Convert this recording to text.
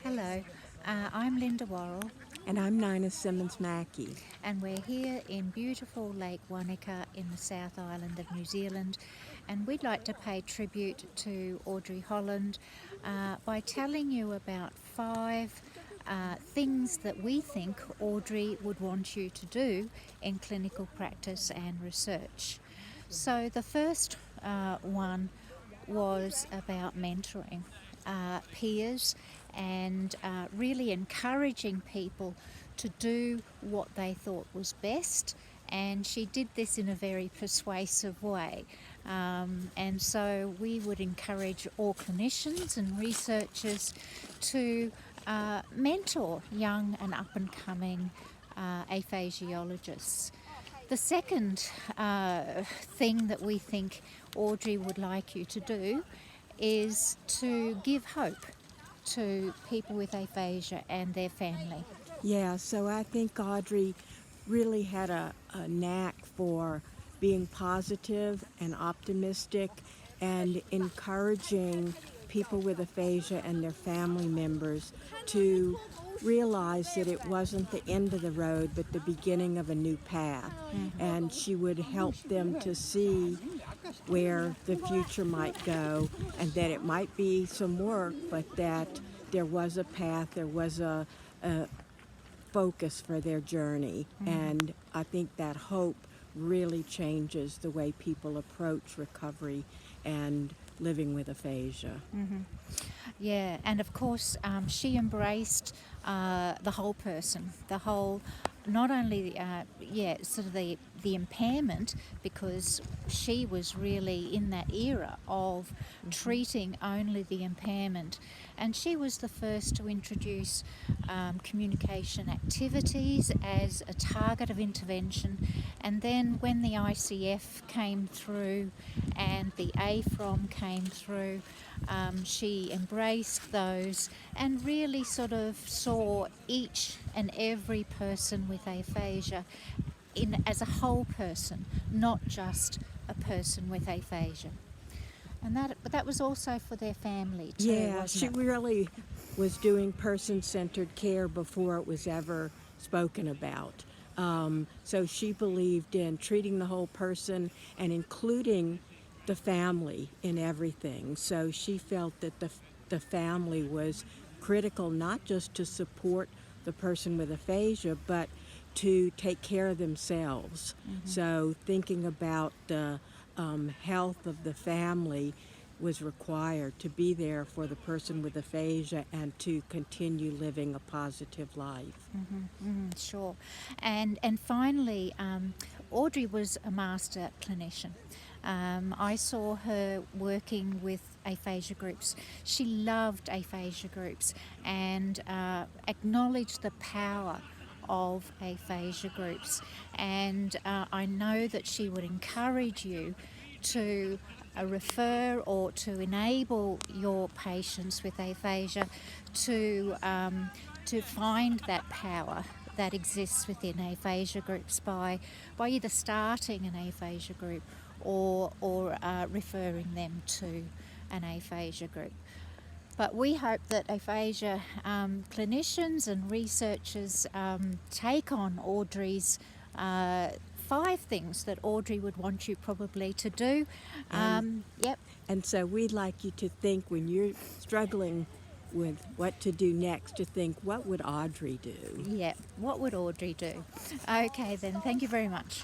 Hello, I'm Linda Worrell, And I'm Nina Simmons Mackey. and we're here in beautiful Lake Wanaka in the South Island of New Zealand. And we'd like to pay tribute to Audrey Holland by telling you about five things that we think Audrey would want you to do in clinical practice and research. So, the first one was about mentoring peers and really encouraging people to do what they thought was best. And she did this in a very persuasive way. And so we would encourage all clinicians and researchers to mentor young and up and coming aphasiologists. The second thing that we think Audrey would like you to do is to give hope to people with aphasia and their family. Yeah, so I think Audrey really had a knack for being positive and optimistic and encouraging people with aphasia and their family members to realize that it wasn't the end of the road but the beginning of a new path. And she would help them to see where the future might go and that it might be some work, but that there was a path, there was a focus for their journey. And I think that hope really changes the way people approach recovery and living with aphasia. Yeah, and of course, she embraced the whole person, the whole, not only, sort of the impairment, because she was really in that era of treating only the impairment. And she was the first to introduce communication activities as a target of intervention. And then when the ICF came through and the AFROM came through, she embraced those and really sort of saw each and every person with aphasia as a whole person, not just a person with aphasia. And that was also for their family too, Yeah, wasn't she it? really was doing person-centered care before it was ever spoken about. So she believed in treating the whole person and including the family in everything. So she felt that the family was critical not just to support the person with aphasia, but to take care of themselves. So thinking about the health of the family was required to be there for the person with aphasia and to continue living a positive life. Sure. And finally, Audrey was a master clinician. I saw her working with aphasia groups. She loved aphasia groups and acknowledged the power of aphasia groups. And I know that she would encourage you to refer or to enable your patients with aphasia to find that power that exists within aphasia groups by either starting an aphasia group or referring them to an aphasia group. But we hope that aphasia clinicians and researchers take on Audrey's 5 things that Audrey would want you probably to do. Yep. And so we'd like you to think when you're struggling with what to do next, to think, what would Audrey do? Yeah, what would Audrey do? Okay then, thank you very much.